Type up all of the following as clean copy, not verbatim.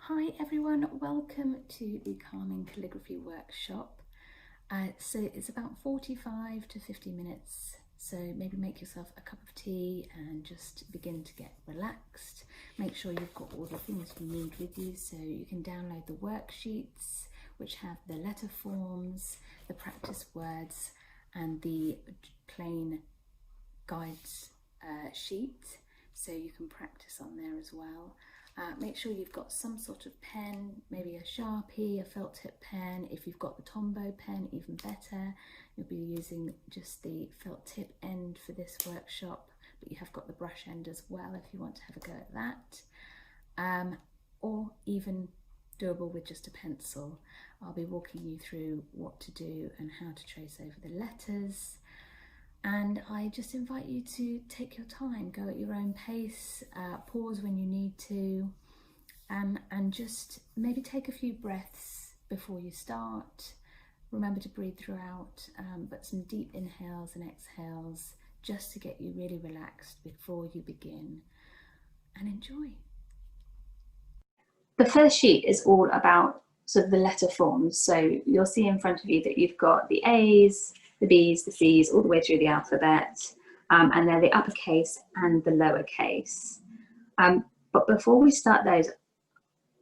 Hi everyone, welcome to the Calming Calligraphy workshop. So it's about 45 to 50 minutes, so maybe make yourself a cup of tea and just begin to get relaxed. Make sure you've got all the things you need with you, so you can download the worksheets which have the letter forms, the practice words and the plain guides sheet, so you can practice on there as well. Make sure you've got some sort of pen, maybe a Sharpie, a felt tip pen. If you've got the Tombow pen, even better. You'll be using just the felt tip end for this workshop, but you have got the brush end as well if you want to have a go at that. Or even doable with just a pencil. I'll be walking you through what to do and how to trace over the letters. And I just invite you to take your time, go at your own pace, pause when you need to, and just maybe take a few breaths before you start. Remember to breathe throughout, but some deep inhales and exhales just to get you really relaxed before you begin, and enjoy. The first sheet is all about sort of the letter forms. So you'll see in front of you that you've got the A's, the B's, the C's, all the way through the alphabet, and they're the uppercase and the lowercase. But before we start those,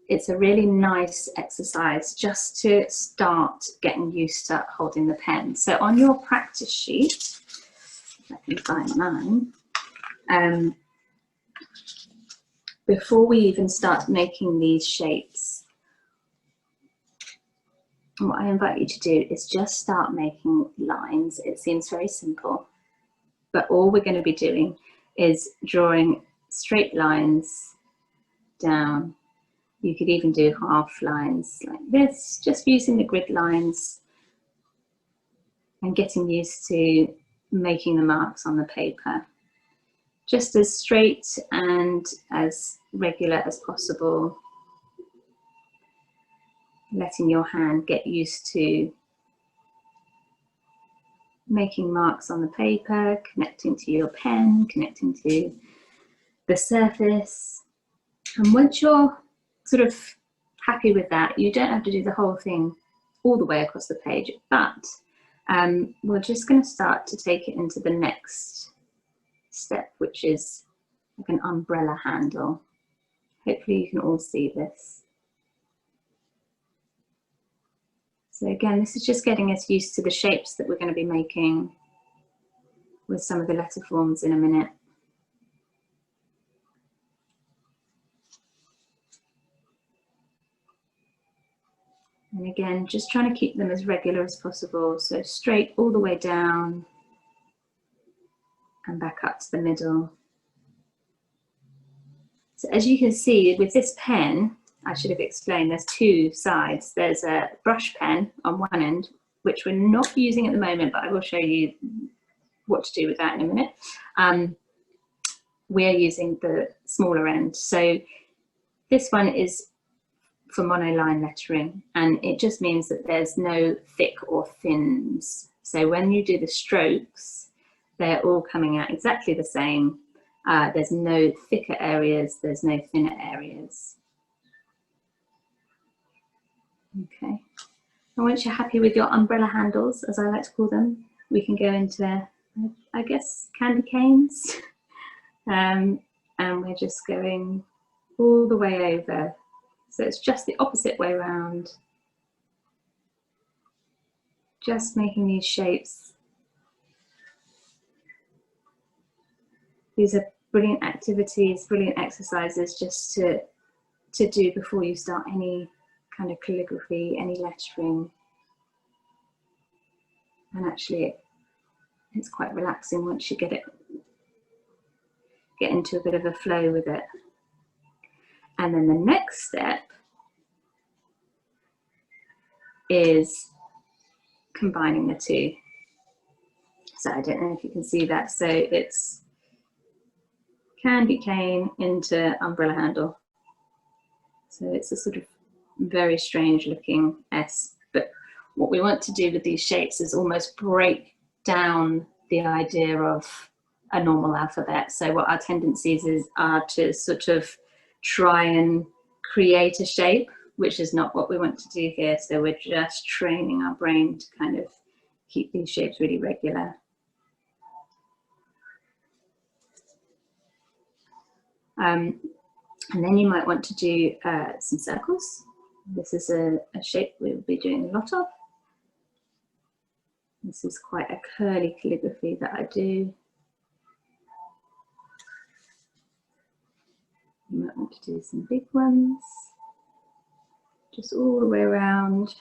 it's a really nice exercise just to start getting used to holding the pen. So on your practice sheet, if I can find mine, before we even start making these shapes, what I invite you to do is just start making lines. It seems very simple, but all we're going to be doing is drawing straight lines down. You could even do half lines like this, just using the grid lines and getting used to making the marks on the paper. Just as straight and as regular as possible. Letting your hand get used to making marks on the paper, connecting to your pen, connecting to the surface. And once you're sort of happy with that, you don't have to do the whole thing all the way across the page, but we're just going to start to take it into the next step, which is like an umbrella handle. Hopefully you can all see this. So again, this is just getting us used to the shapes that we're going to be making with some of the letter forms in a minute. And again, just trying to keep them as regular as possible. So straight all the way down and back up to the middle. So as you can see with this pen, I should have explained there's two sides. There's a brush pen on one end, which we're not using at the moment, but I will show you what to do with that in a minute. We're using the smaller end. So this one is for monoline lettering, and it just means that there's no thick or thins. So when you do the strokes, they're all coming out exactly the same. There's no thicker areas, there's no thinner areas. Okay, and once you're happy with your umbrella handles, as I like to call them, we can go into, I guess, candy canes. And we're just going all the way over. So it's just the opposite way around. Just making these shapes. These are brilliant activities, brilliant exercises just to do before you start any kind of calligraphy, any lettering. And actually it's quite relaxing once you get into a bit of a flow with it. And then the next step is combining the two. So I don't know if you can see that. So it's candy cane into umbrella handle. So it's a sort of very strange looking S, but what we want to do with these shapes is almost break down the idea of a normal alphabet. So what our tendencies are to sort of try and create a shape, which is not what we want to do here. So we're just training our brain to kind of keep these shapes really regular. And then you might want to do some circles. This is a shape we'll be doing a lot of. This is quite a curly calligraphy that I do. You might want to do some big ones, just all the way around.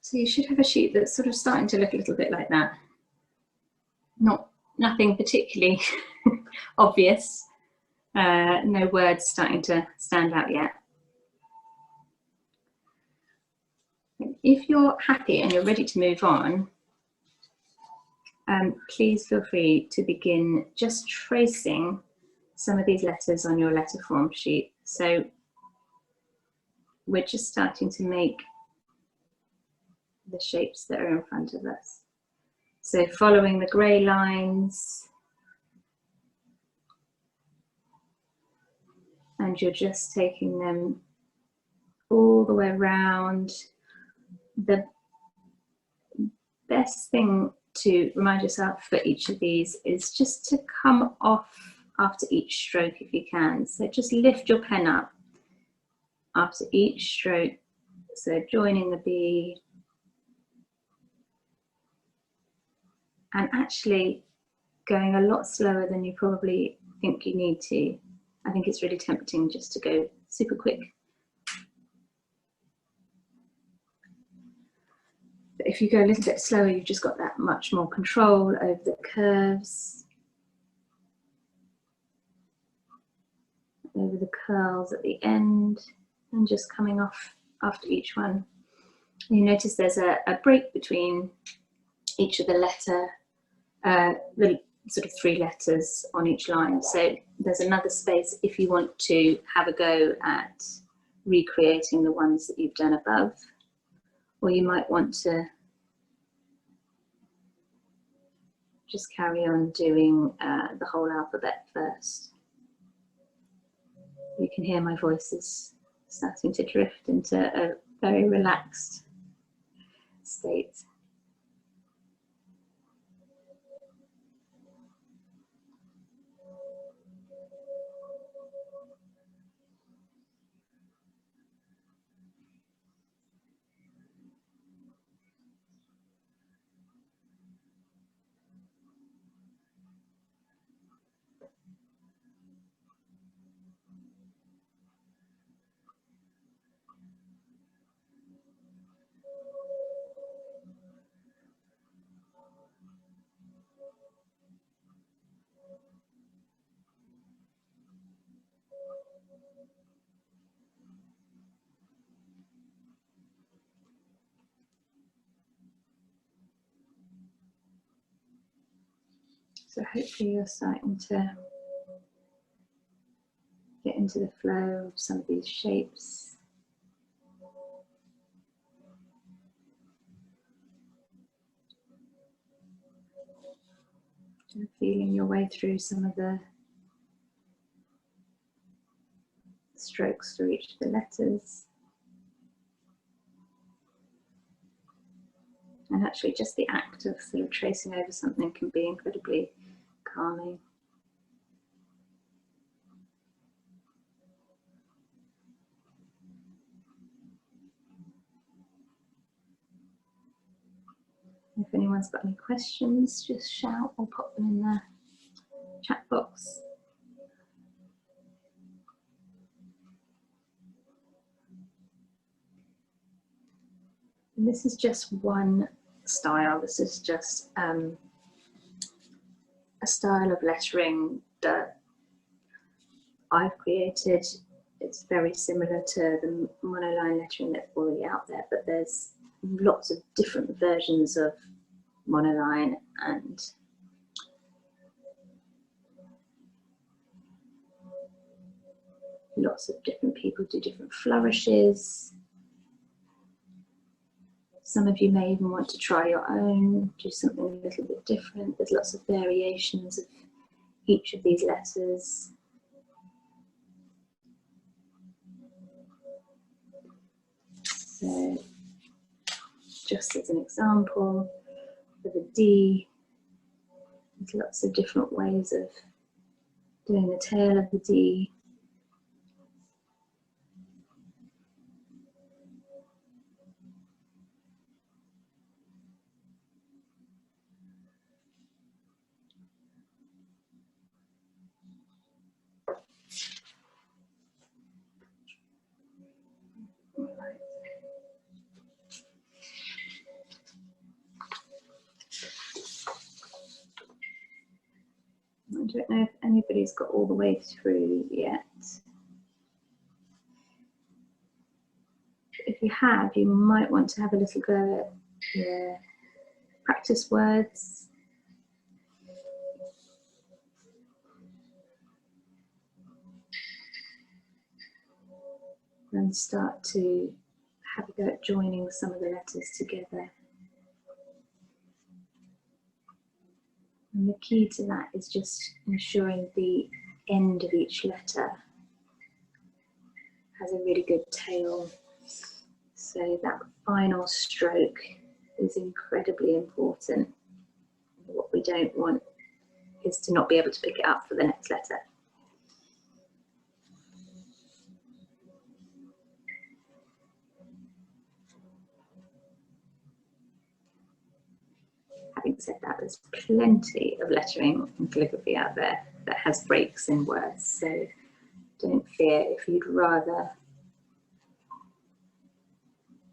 So you should have a sheet that's sort of starting to look a little bit like that. Nothing particularly obvious. No words starting to stand out yet. If you're happy and you're ready to move on, please feel free to begin just tracing some of these letters on your letter form sheet. So we're just starting to make the shapes that are in front of us. So following the grey lines, and you're just taking them all the way around. The best thing to remind yourself for each of these is just to come off after each stroke if you can. So just lift your pen up after each stroke. So joining the B, and actually going a lot slower than you probably think you need to. I think it's really tempting just to go super quick. But if you go a little bit slower, you've just got that much more control over the curves, over the curls at the end, and just coming off after each one. You notice there's a break between each of the letter, the sort of 3 letters on each line. So there's another space if you want to have a go at recreating the ones that you've done above, or you might want to just carry on doing the whole alphabet first. You can hear my voice is starting to drift into a very relaxed state. So hopefully you're starting to get into the flow of some of these shapes. And feeling your way through some of the strokes through each of the letters. And actually just the act of sort of tracing over something can be incredibly calming. If anyone's got any questions, just shout or pop them in the chat box. And this is just one style. This is just a style of lettering that I've created. It's very similar to the monoline lettering that's already out there, but there's lots of different versions of monoline, and lots of different people do different flourishes. Some of you may even want to try your own, do something a little bit different. There's lots of variations of each of these letters. So, just as an example, for the D, there's lots of different ways of doing the tail of the D. I don't know if anybody's got all the way through yet. If you have, you might want to have a little go at your practice words. And start to have a go at joining some of the letters together. And the key to that is just ensuring the end of each letter has a really good tail. So that final stroke is incredibly important. What we don't want is to not be able to pick it up for the next letter. Having said that, there's plenty of lettering and calligraphy out there that has breaks in words, so don't fear if you'd rather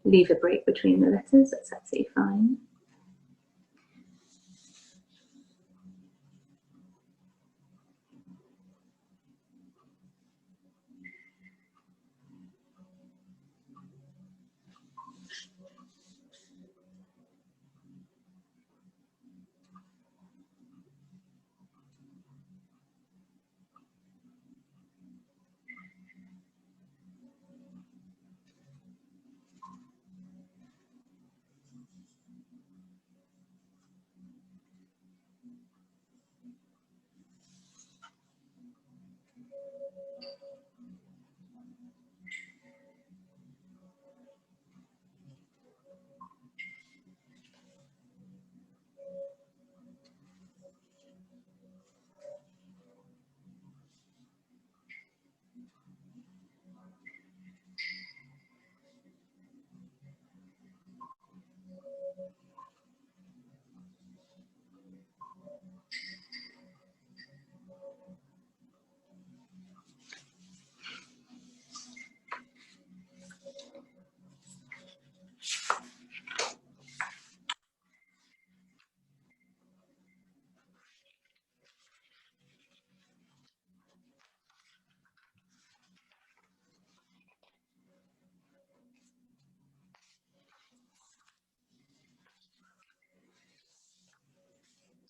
leave a break between the letters, that's absolutely fine.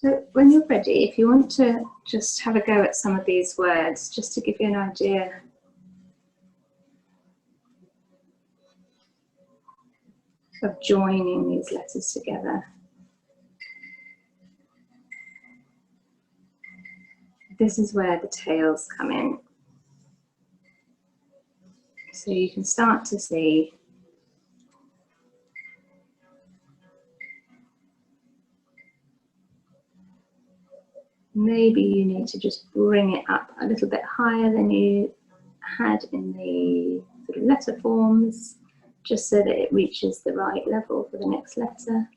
So when you're ready, if you want to just have a go at some of these words, just to give you an idea of joining these letters together. This is where the tails come in. So you can start to see maybe you need to just bring it up a little bit higher than you had in the sort of letter forms, just so that it reaches the right level for the next letter.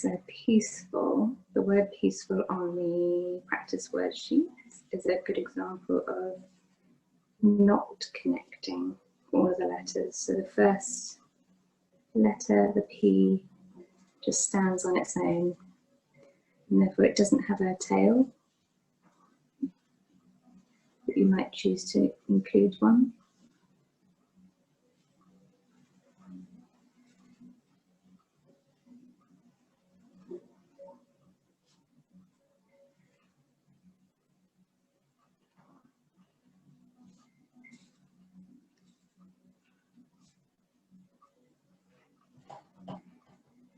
So peaceful, the word peaceful on the practice word sheet is a good example of not connecting all of the letters. So the first letter, the P, just stands on its own, and therefore it doesn't have a tail, but you might choose to include one.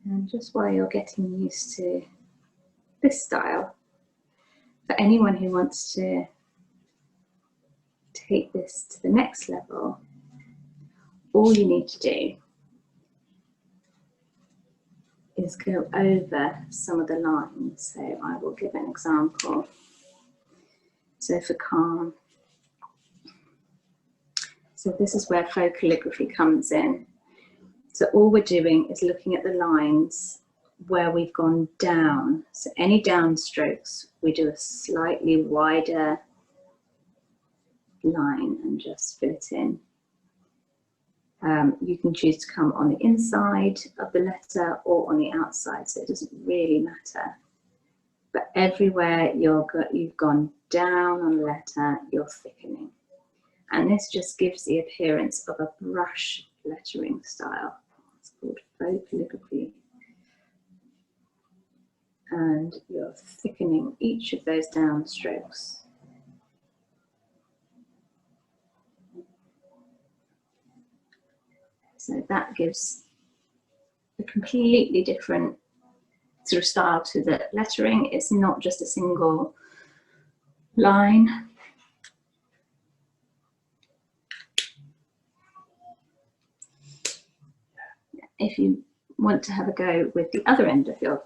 And just while you're getting used to this style, for anyone who wants to take this to the next level, all you need to do is go over some of the lines. So I will give an example. So for calm, so this is where faux calligraphy comes in. So all we're doing is looking at the lines where we've gone down. So any down strokes, we do a slightly wider line and just fill it in. You can choose to come on the inside of the letter or on the outside, so it doesn't really matter. But everywhere you've gone down on the letter, you're thickening. And this just gives the appearance of a brush lettering style. It's called faux calligraphy. And you're thickening each of those down strokes. So that gives a completely different sort of style to the lettering. It's not just a single line. If you want to have a go with the other end of your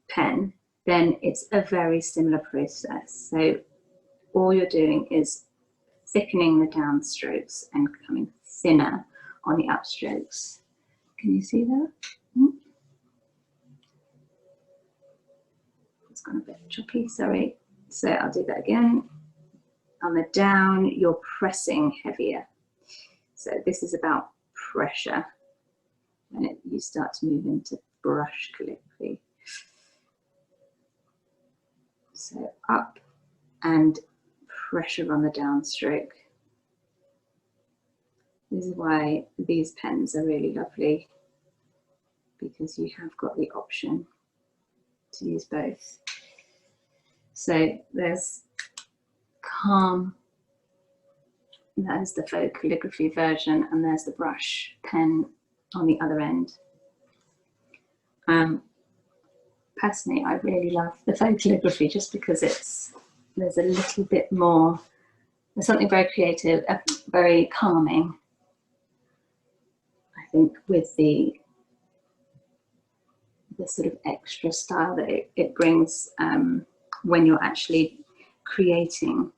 pen, then it's a very similar process. So all you're doing is thickening the down strokes and becoming thinner on the upstrokes. Can you see that? It's gone a bit choppy, sorry. So I'll do that again. On the down, you're pressing heavier. So this is about pressure when you start to move into brush calligraphy. So up and pressure on the downstroke. This is why these pens are really lovely, because you have got the option to use both. So there's Calm, that is the faux calligraphy version, and there's the brush pen on the other end. Personally, I really love the faux calligraphy just because there's a little bit more, there's something very creative, very calming, I think, with the sort of extra style that it brings when you're actually creating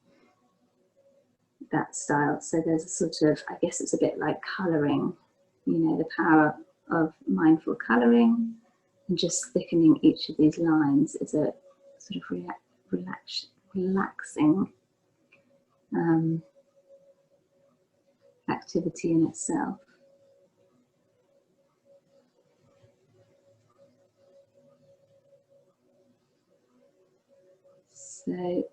that style. So there's a sort of, I guess it's a bit like colouring, you know, the power of mindful colouring, and just thickening each of these lines is a sort of relaxing activity in itself. So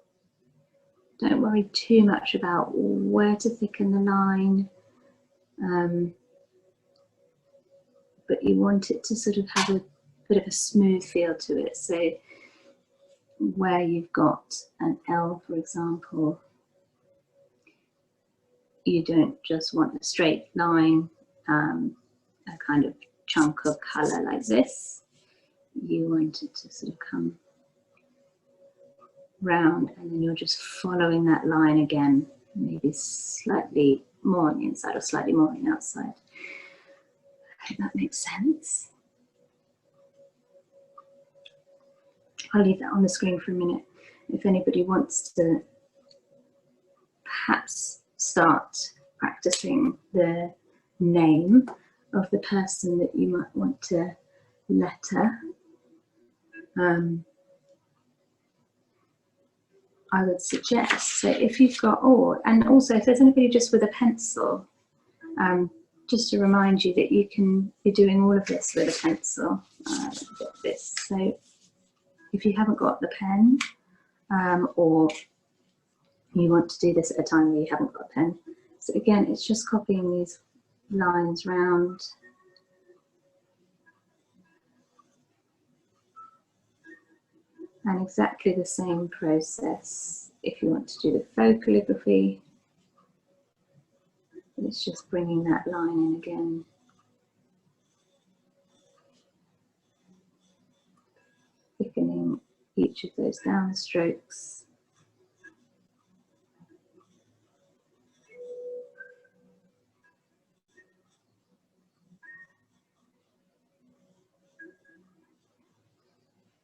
don't worry too much about where to thicken the line, but you want it to sort of have a bit of a smooth feel to it. So where you've got an L, for example, you don't just want a straight line, a kind of chunk of colour like this. You want it to sort of come round, and then you're just following that line again, maybe slightly more on the inside or slightly more on the outside. I hope that makes sense. I'll leave that on the screen for a minute. If anybody wants to perhaps start practicing the name of the person that you might want to letter, I would suggest, so if you've got, and also if there's anybody just with a pencil, just to remind you that you can be doing all of this with a pencil, this. So if you haven't got the pen, or you want to do this at a time where you haven't got a pen, so again, it's just copying these lines round. And exactly the same process if you want to do the faux calligraphy. It's just bringing that line in again. Thickening each of those down strokes.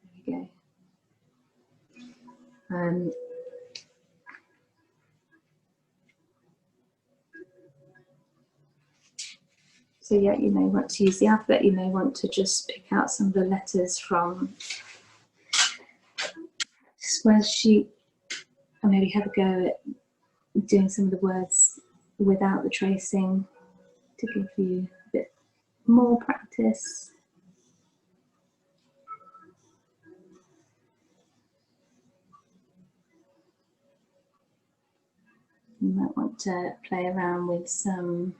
There we go. So yeah, you may want to use the alphabet, you may want to just pick out some of the letters from square sheet, and maybe have a go at doing some of the words without the tracing to give you a bit more practice. You might want to play around with some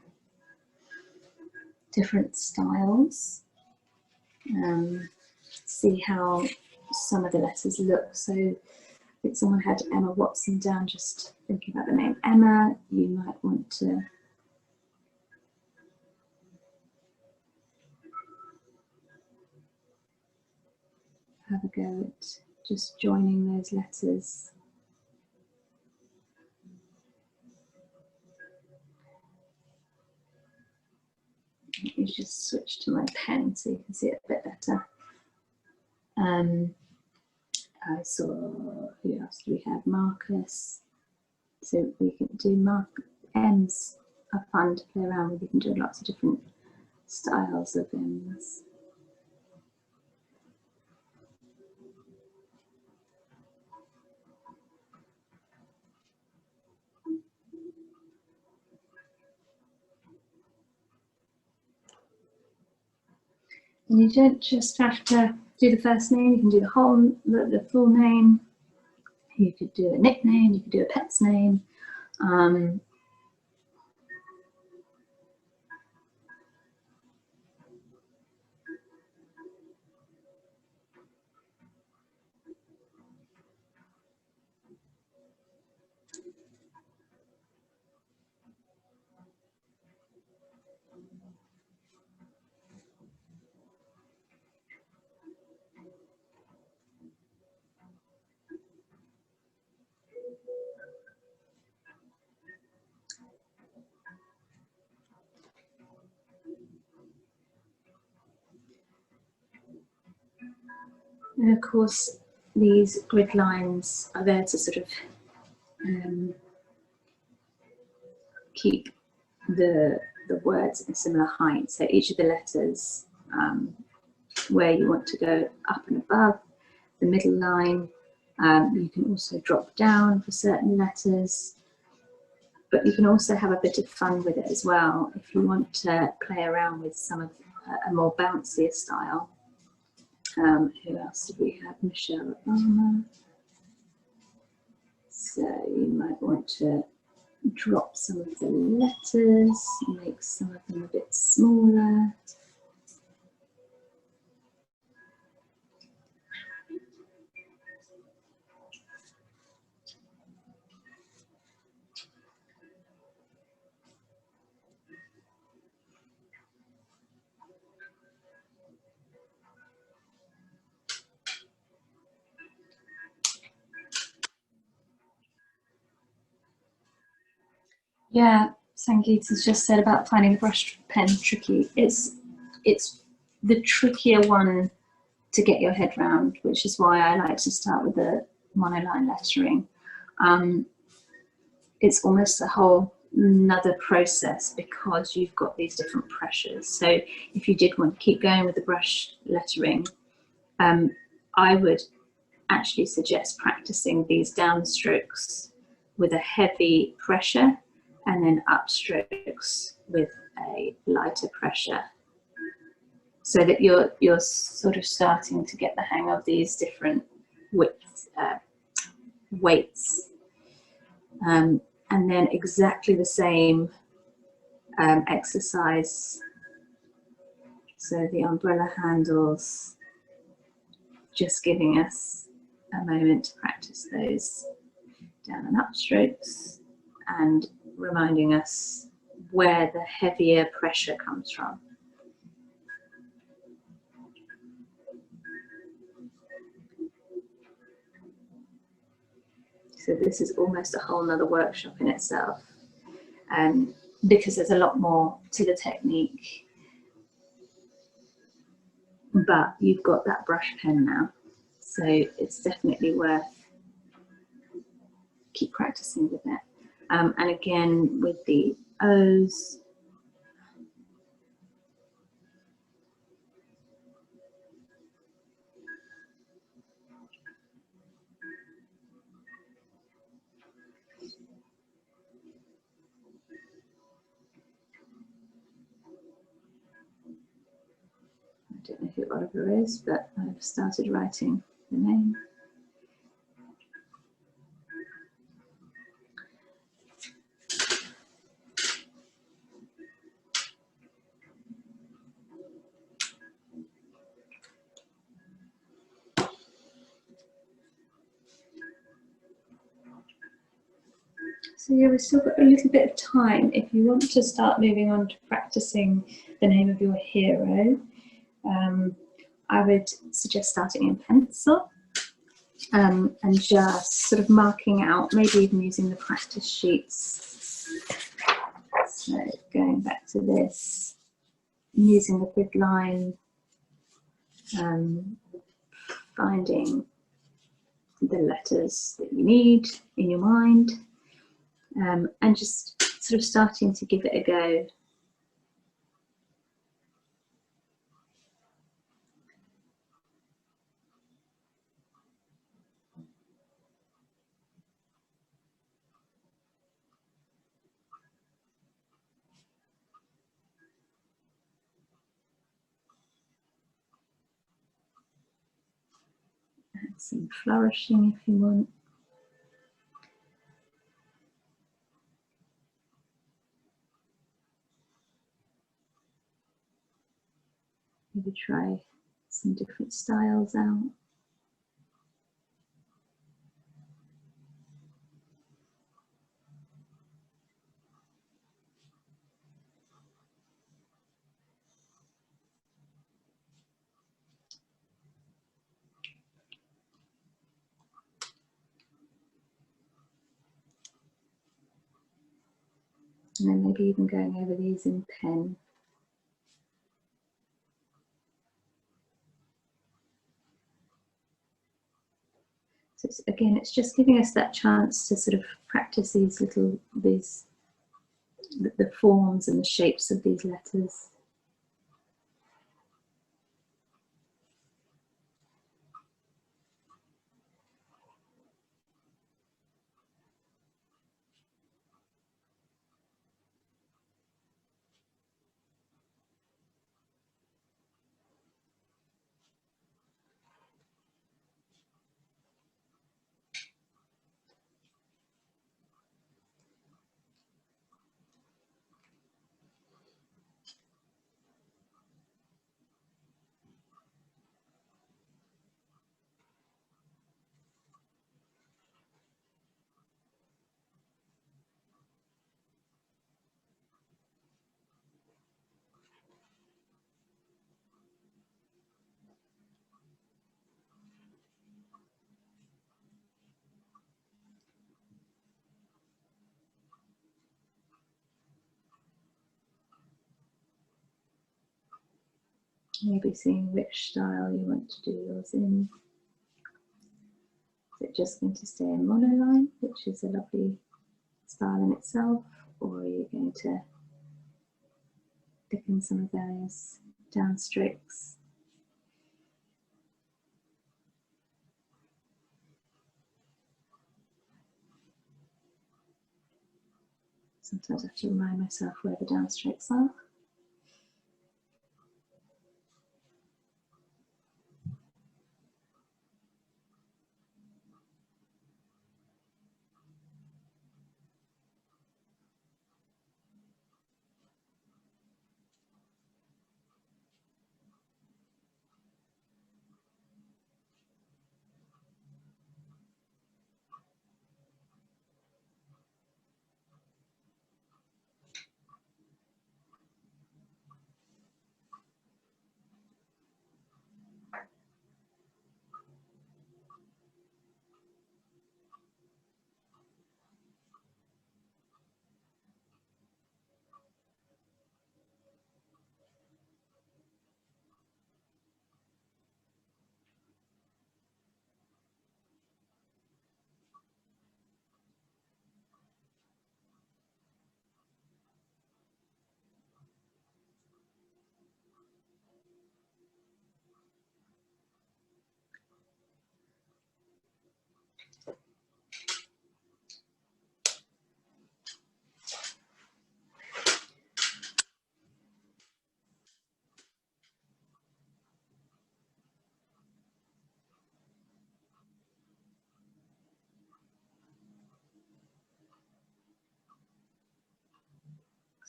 different styles, see how some of the letters look. So if someone had Emma Watson down, just thinking about the name Emma, you might want to have a go at just joining those letters. Let me just switch to my pen so you can see it a bit better. I saw, who else do we have? Marcus. So we can do M's are fun to play around with. You can do lots of different styles of M's. And you don't just have to do the first name, you can do the full name. You could do a nickname, you could do a pet's name. And of course, these grid lines are there to sort of keep the words at a similar height. So each of the letters, where you want to go up and above, the middle line, you can also drop down for certain letters, but you can also have a bit of fun with it as well if you want to play around with some of a more bouncier style. Who else did we have? Michelle Obama. So you might want to drop some of the letters, make some of them a bit smaller. Yeah, Sangeeta's just said about finding the brush pen tricky. It's the trickier one to get your head round, which is why I like to start with the monoline lettering. It's almost a whole another process because you've got these different pressures. So if you did want to keep going with the brush lettering, I would actually suggest practicing these downstrokes with a heavy pressure and then upstrokes with a lighter pressure, so that you're sort of starting to get the hang of these different widths, weights. And then exactly the same exercise. So the umbrella handles, just giving us a moment to practice those down and up strokes and reminding us where the heavier pressure comes from. So this is almost a whole nother workshop in itself, because there's a lot more to the technique. But you've got that brush pen now, so it's definitely worth keep practicing with it. And again, with the O's, I don't know who Oliver is, but I've started writing the name. So yeah, we've still got a little bit of time if you want to start moving on to practicing the name of your hero. I would suggest starting in pencil, and just sort of marking out, maybe even using the practice sheets. So going back to this, using the grid line, finding the letters that you need in your mind, and just sort of starting to give it a go. Add some flourishing if you want. Maybe try some different styles out. And then maybe even going over these in pen. So again, it's just giving us that chance to sort of practice these little, the forms and the shapes of these letters. Maybe seeing which style you want to do yours in. Is it just going to stay in monoline, which is a lovely style in itself, or are you going to thicken some of those downstrokes? Sometimes I have to remind myself where the downstrokes are.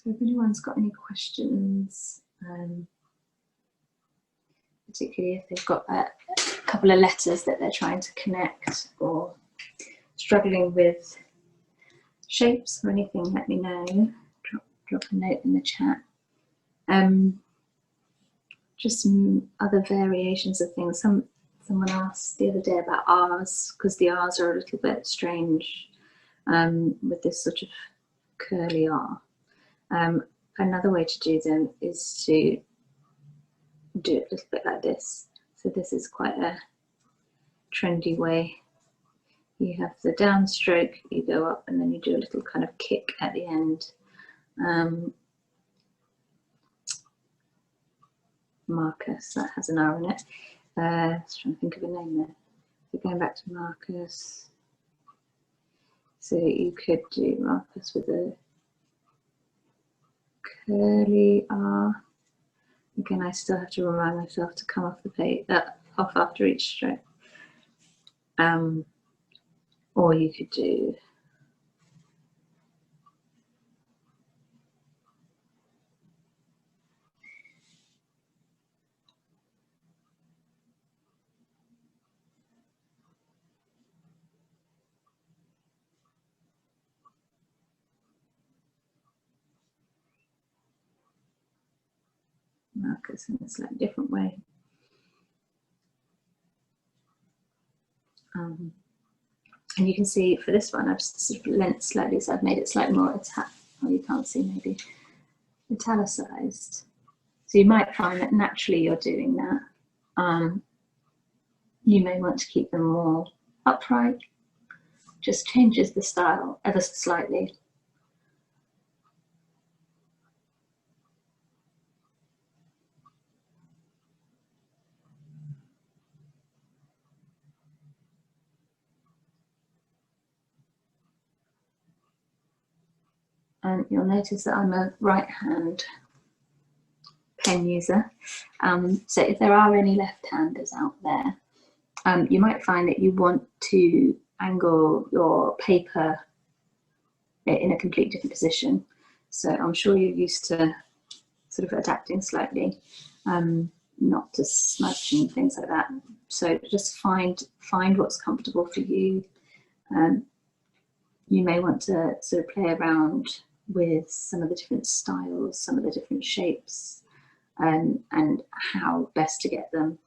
So if anyone's got any questions, particularly if they've got a couple of letters that they're trying to connect or struggling with shapes or anything, let me know. Drop a note in the chat. Just some other variations of things. Someone asked the other day about R's, because the R's are a little bit strange with this sort of curly R. Another way to do them is to do it a little bit like this. So this is quite a trendy way. You have the downstroke, you go up, and then you do a little kind of kick at the end. Marcus, that has an R in it. Just trying to think of a name there. So going back to Marcus. So you could do Marcus with a curly R. Again, I still have to remind myself to come off the page, off after each stroke. Or you could do Marcus in a slightly different way. And you can see for this one, I've sort of lent slightly, so I've made it slightly more oh, you can't see, maybe italicized. So you might find that naturally you're doing that. You may want to keep them more upright. Just changes the style ever so slightly. And you'll notice that I'm a right-hand pen user. So if there are any left-handers out there, you might find that you want to angle your paper in a completely different position. So I'm sure you're used to sort of adapting slightly, not to smudge and things like that. So just find what's comfortable for you. You may want to sort of play around with some of the different styles, some of the different shapes, and how best to get them.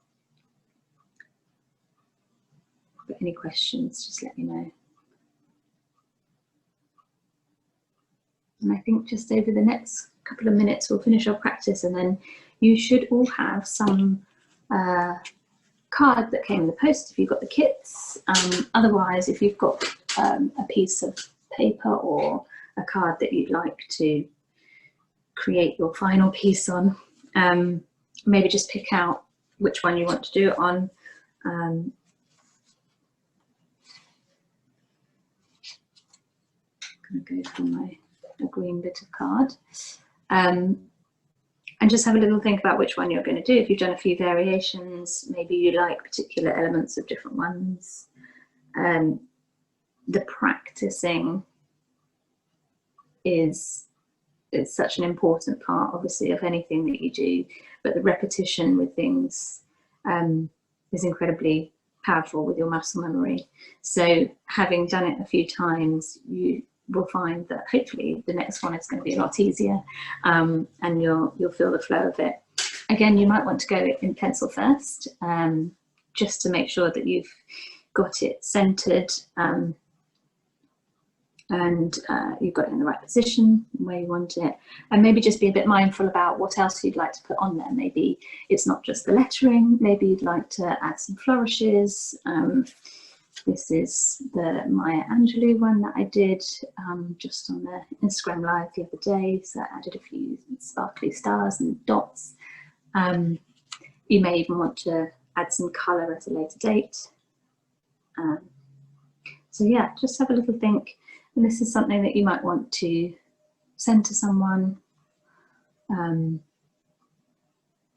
But any questions, just let me know. And I think just over the next couple of minutes, we'll finish our practice, and then you should all have some card that came in the post if you've got the kits. Otherwise, if you've got a piece of paper or a card that you'd like to create your final piece on, maybe just pick out which one you want to do it on. I'm going to go for my a green bit of card. And just have a little think about which one you're going to do. If you've done a few variations, maybe you like particular elements of different ones. The practicing is such an important part, obviously, of anything that you do, but the repetition with things is incredibly powerful with your muscle memory. So having done it a few times, you will find that hopefully the next one is going to be a lot easier, and you'll feel the flow of it. Again, you might want to go in pencil first, just to make sure that you've got it centered, and you've got it in the right position where you want it, and maybe just be a bit mindful about what else you'd like to put on there. Maybe it's not just the lettering, maybe you'd like to add some flourishes. This is the Maya Angelou one that I did just on the Instagram Live the other day, so I added a few sparkly stars and dots. You may even want to add some colour at a later date. So yeah, just have a little think. And this is something that you might want to send to someone.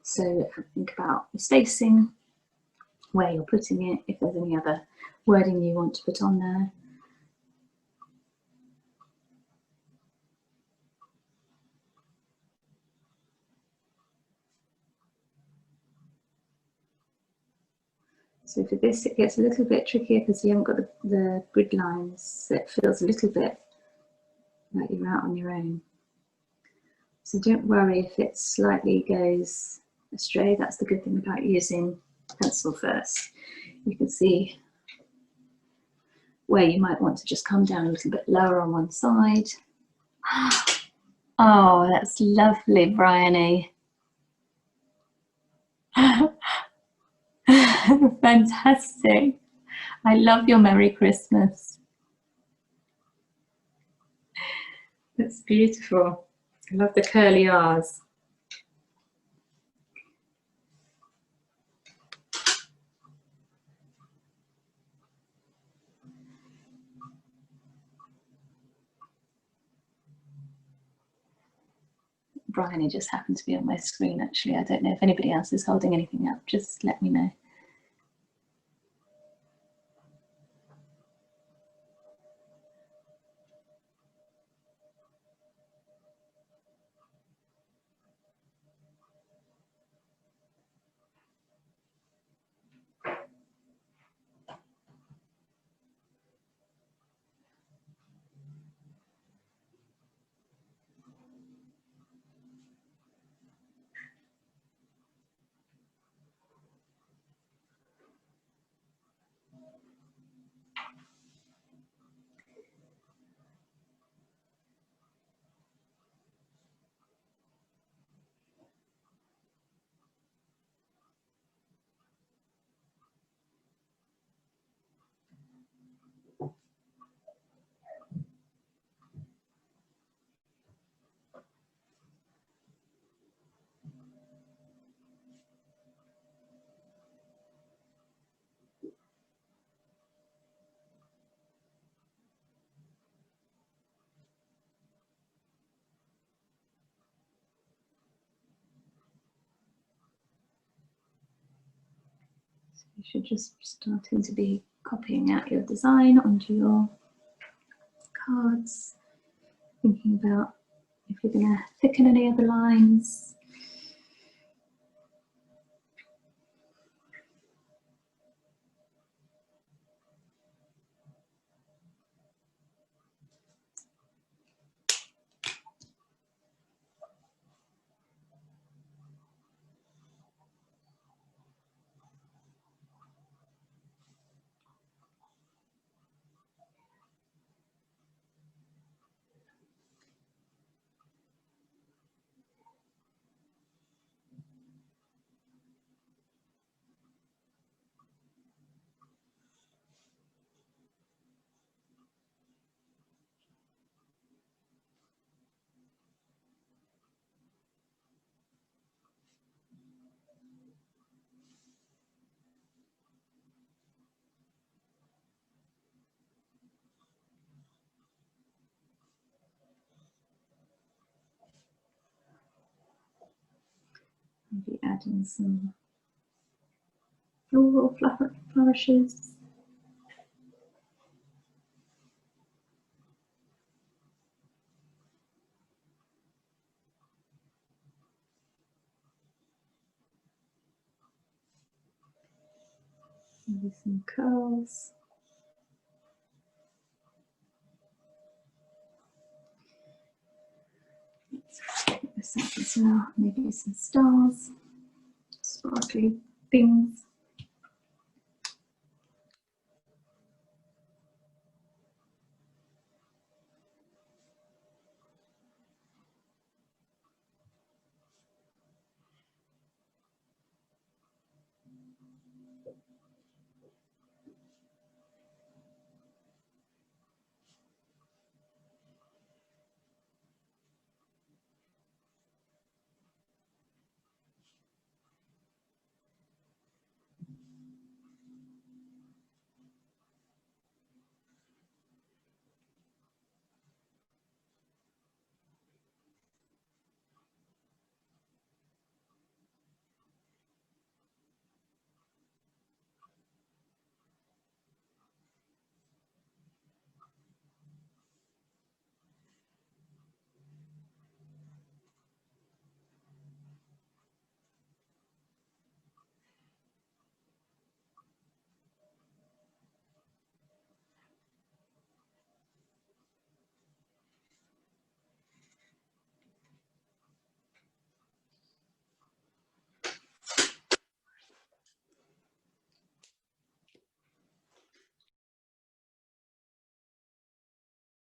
So think about the spacing, where you're putting it, if there's any other wording you want to put on there. So for this, it gets a little bit trickier because you haven't got the grid lines, so it feels a little bit like you're out on your own. So don't worry if it slightly goes astray. That's the good thing about using pencil first. You can see where you might want to just come down a little bit lower on one side. Oh, that's lovely, Bryony. Fantastic. I love your Merry Christmas. That's beautiful. I love the curly R's. Bryony just happened to be on my screen, actually. I don't know if anybody else is holding anything up. Just let me know. You should just starting to be copying out your design onto your cards, thinking about if you're going to thicken any other lines. Maybe adding some floral flourishes. Maybe some curls. Let's get this up as well. Maybe some stars, sparkly things.